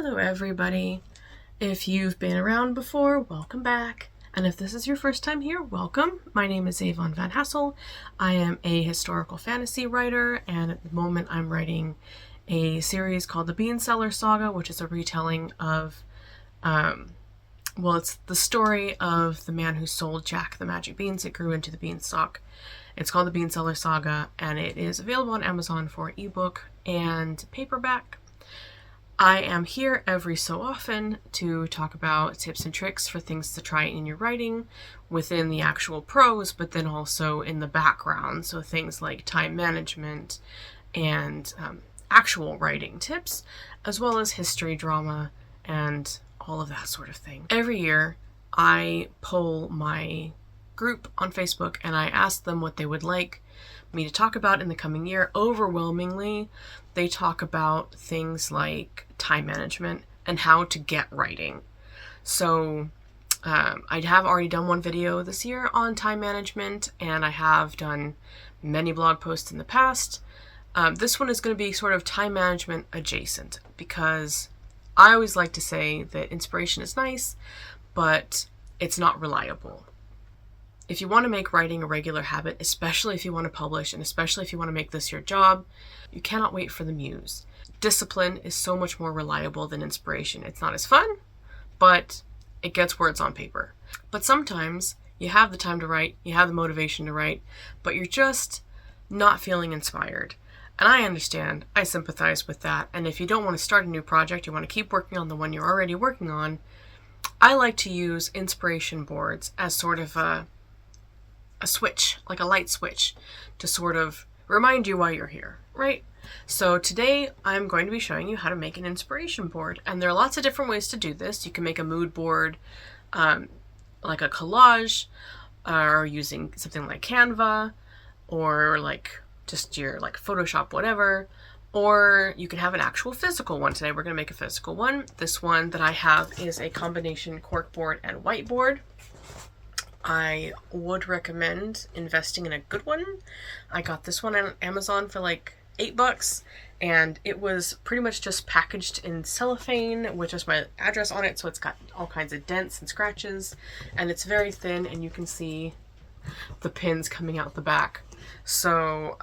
Hello everybody. If you've been around before, welcome back. And if this is your first time here, welcome. My name is Avon Van Hassel. I am a historical fantasy writer, and at the moment I'm writing a series called The Beanseller Saga, which is a retelling of, it's the story of the man who sold Jack the magic beans that grew into the beanstalk. It's called The Beanseller Saga, and it is available on Amazon for ebook and paperback. I am here every so often to talk about tips and tricks for things to try in your writing within the actual prose, but then also in the background. So things like time management and actual writing tips, as well as history, drama, and all of that sort of thing. Every year, I poll my group on Facebook and I ask them what they would like me to talk about in the coming year. Overwhelmingly, they talk about things like time management and how to get writing. So I have already done one video this year on time management, and I have done many blog posts in the past. This one is going to be sort of time management adjacent, because I always like to say that inspiration is nice, but it's not reliable. If you want to make writing a regular habit, especially if you want to publish, and especially if you want to make this your job, you cannot wait for the muse. Discipline is so much more reliable than inspiration. It's not as fun, but it gets words on paper. But sometimes you have the time to write, you have the motivation to write, but you're just not feeling inspired. And I understand, I sympathize with that. And if you don't want to start a new project, you want to keep working on the one you're already working on, I like to use inspiration boards as sort of a switch, like a light switch, to sort of remind you why you're here, right? So today I'm going to be showing you how to make an inspiration board, and there are lots of different ways to do this. You can make a mood board, like a collage, or using something like Canva, or like just your like Photoshop, whatever, or you can have an actual physical one. Today we're going to make a physical one. This one that I have is a combination corkboard and whiteboard. I would recommend investing in a good one. I got this one on Amazon for like $8, and it was pretty much just packaged in cellophane with just my address on it, so it's got all kinds of dents and scratches, and it's very thin, and you can see the pins coming out the back. So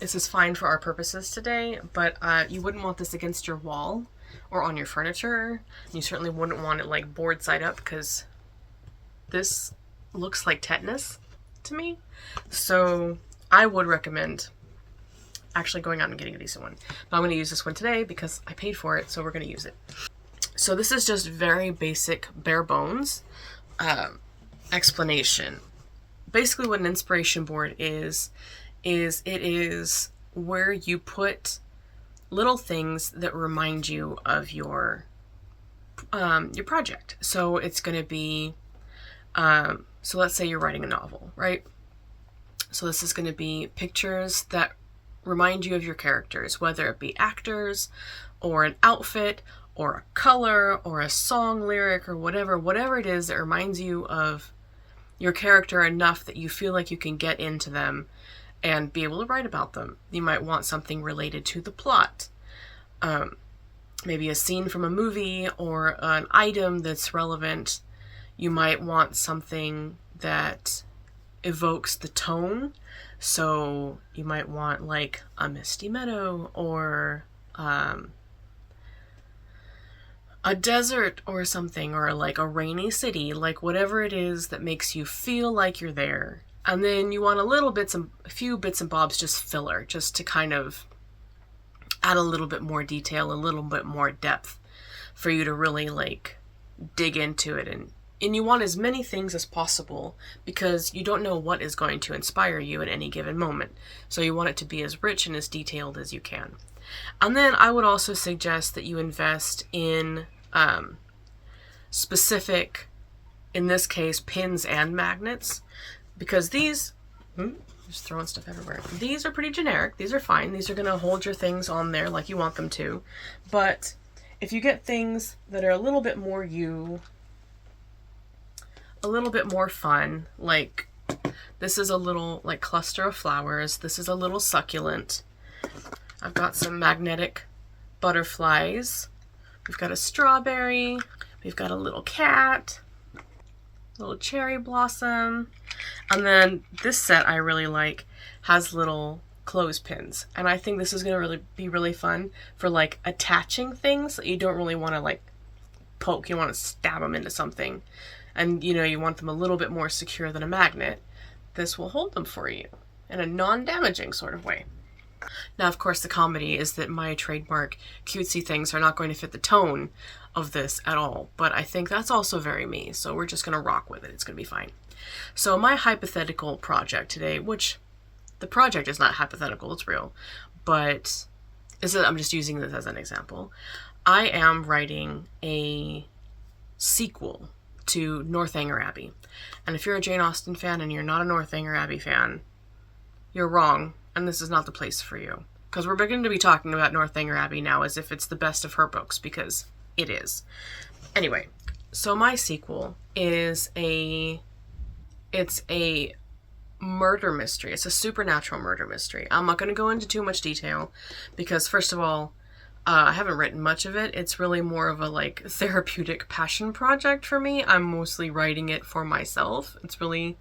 this is fine for our purposes today, but you wouldn't want this against your wall or on your furniture. You certainly wouldn't want it like board side up, because this looks like tetanus to me. So I would recommend actually going out and getting a decent one. But I'm going to use this one today because I paid for it, so we're going to use it. So this is just very basic, bare bones explanation. Basically what an inspiration board is it is where you put little things that remind you of your project. So it's going to be so let's say you're writing a novel, right? So this is going to be pictures that remind you of your characters, whether it be actors or an outfit or a color or a song lyric or whatever it is that reminds you of your character enough that you feel like you can get into them and be able to write about them. You might want something related to the plot. Maybe a scene from a movie or an item that's relevant. You might want something that evokes the tone. So you might want like a misty meadow or a desert or something, or like a rainy city, like whatever it is that makes you feel like you're there. And then you want a few bits and bobs, just filler, just to kind of add a little bit more detail, a little bit more depth for you to really like dig into it. And you want as many things as possible because you don't know what is going to inspire you at any given moment. So you want it to be as rich and as detailed as you can. And then I would also suggest that you invest in specific, in this case, pins and magnets, because these, just throwing stuff everywhere. These are pretty generic. These are fine. These are going to hold your things on there like you want them to. But if you get things that are a little bit more a little bit more fun, like this is a little like cluster of flowers, this is a little succulent, I've got some magnetic butterflies We've got a strawberry. We've got a little cat. Little cherry blossom. And then this set I really like has little clothespins. And I think this is going to be really fun for like attaching things that you don't really want to like poke. You want to stab them into something. And you know, you want them a little bit more secure than a magnet. This will hold them for you in a non-damaging sort of way. Now, of course, the comedy is that my trademark cutesy things are not going to fit the tone of this at all, but I think that's also very me, so we're just going to rock with it. It's going to be fine. So my hypothetical project today, which the project is not hypothetical, it's real, but I'm just using this as an example. I am writing a sequel to Northanger Abbey. And if you're a Jane Austen fan and you're not a Northanger Abbey fan, you're wrong, and this is not the place for you. Because we're beginning to be talking about Northanger Abbey now as if it's the best of her books, because it is. Anyway, so my sequel is it's a murder mystery. It's a supernatural murder mystery. I'm not going to go into too much detail because, first of all, I haven't written much of it. It's really more of a like therapeutic passion project for me. I'm mostly writing it for myself. It's really,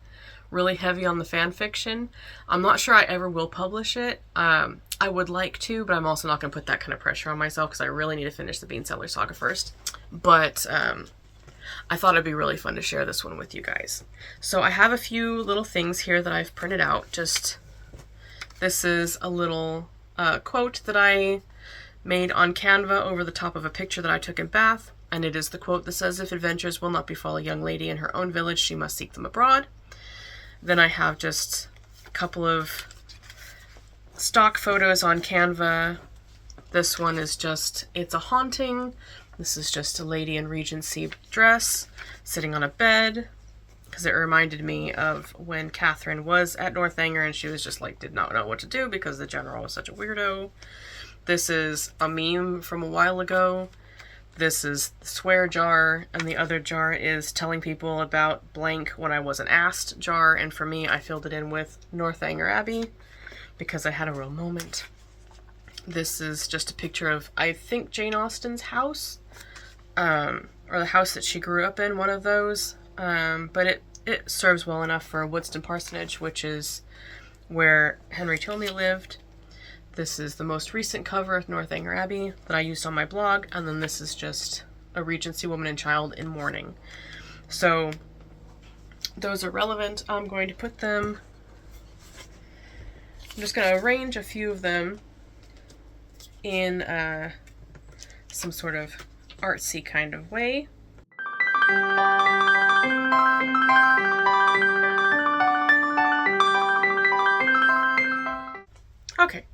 really heavy on the fan fiction. I'm not sure I ever will publish it. I would like to, but I'm also not going to put that kind of pressure on myself because I really need to finish the Beanseller Saga first. But I thought it'd be really fun to share this one with you guys. So I have a few little things here that I've printed out. This is a little quote that I made on Canva over the top of a picture that I took in Bath, and it is the quote that says, "If adventures will not befall a young lady in her own village, she must seek them abroad." Then I have just a couple of stock photos on Canva. This one is it's a haunting. This is just a lady in Regency dress sitting on a bed, because it reminded me of when Catherine was at Northanger and she was just like, did not know what to do because the general was such a weirdo. This is a meme from a while ago. This is the swear jar, and the other jar is telling people about blank when I wasn't asked jar, and for me, I filled it in with Northanger Abbey because I had a real moment. This is just a picture of, I think, Jane Austen's house, or the house that she grew up in, one of those, but it serves well enough for Woodston Parsonage, which is where Henry Tilney lived. This is the most recent cover of Northanger Abbey that I used on my blog, and then this is just a Regency woman and child in mourning. So those are relevant. I'm going to put them, I'm just going to arrange a few of them in some sort of artsy kind of way. Okay.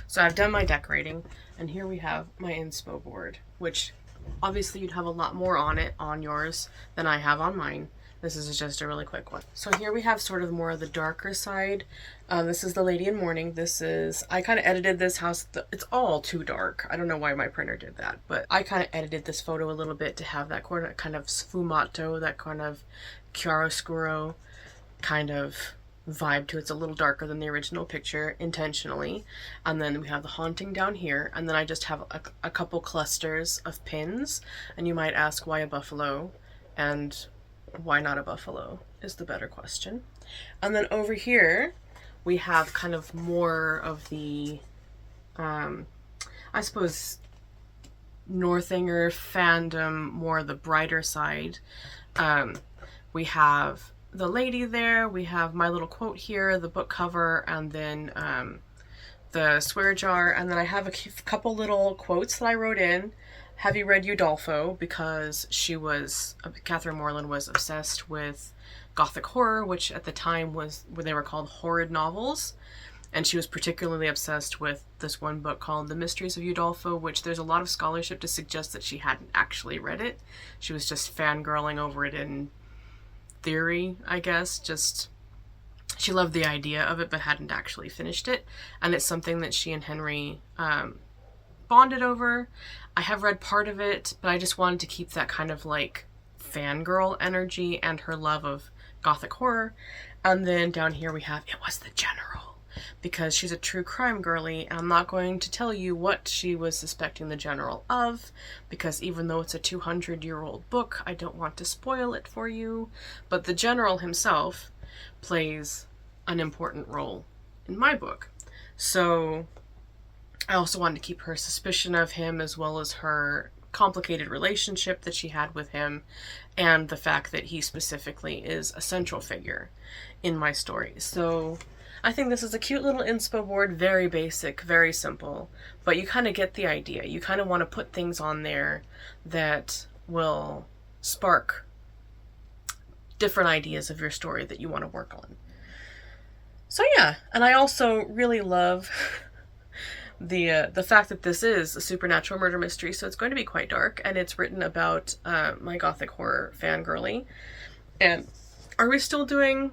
So I've done my decorating, and here we have my inspo board, which obviously you'd have a lot more on it on yours than I have on mine. This is just a really quick one. So here we have sort of more of the darker side. This is the lady in mourning. I kind of edited this house. It's all too dark. I don't know why my printer did that, but I kind of edited this photo a little bit to have that kind of sfumato, that kind of chiaroscuro kind of vibe to it. It's a little darker than the original picture intentionally. And then we have the haunting down here, and then I just have a couple clusters of pins, and you might ask why a buffalo, and why not a buffalo is the better question. And then over here we have kind of more of the I suppose Northanger fandom, more the brighter side. We have the lady there, we have my little quote here, the book cover, and then the swear jar, and then I have a couple little quotes that I wrote in. Have you read Udolpho? Because Catherine Morland was obsessed with Gothic horror, which at the time was where they were called horrid novels, and she was particularly obsessed with this one book called The Mysteries of Udolpho, which there's a lot of scholarship to suggest that she hadn't actually read it. She was just fangirling over it in theory, I guess. She loved the idea of it but hadn't actually finished it, and it's something that she and Henry bonded over. I have read part of it, but I just wanted to keep that kind of like fangirl energy and her love of Gothic horror. And then down here we have It Was the General because she's a true crime girly, and I'm not going to tell you what she was suspecting the general of, because even though it's a 200-year-old book, I don't want to spoil it for you, but the general himself plays an important role in my book. So I also wanted to keep her suspicion of him, as well as her complicated relationship that she had with him, and the fact that he specifically is a central figure in my story. So I think this is a cute little inspo board, very basic, very simple, but you kind of get the idea. You kind of want to put things on there that will spark different ideas of your story that you want to work on. So yeah, and I also really love the fact that this is a supernatural murder mystery, so it's going to be quite dark, and it's written about my gothic horror fangirly. And are we still doing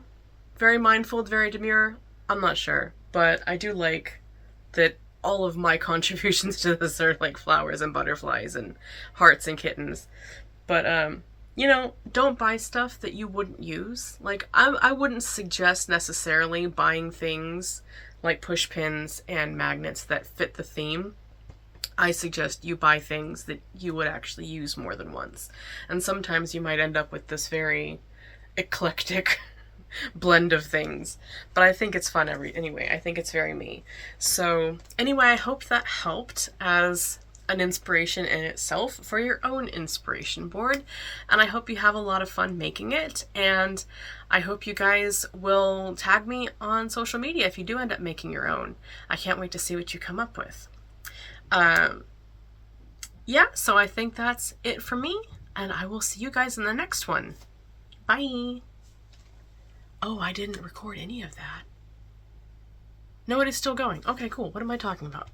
very mindful, very demure? I'm not sure, but I do like that all of my contributions to this are like flowers and butterflies and hearts and kittens. But you know, don't buy stuff that you wouldn't use. Like, I wouldn't suggest necessarily buying things like push pins and magnets that fit the theme. I suggest you buy things that you would actually use more than once. And sometimes you might end up with this very eclectic blend of things. But I think it's fun anyway. I think it's very me. So anyway, I hope that helped as an inspiration in itself for your own inspiration board, and I hope you have a lot of fun making it, and I hope you guys will tag me on social media if you do end up making your own. I can't wait to see what you come up with. Yeah, so I think that's it for me, and I will see you guys in the next one. Bye! Oh, I didn't record any of that. No, it is still going. Okay, cool. What am I talking about?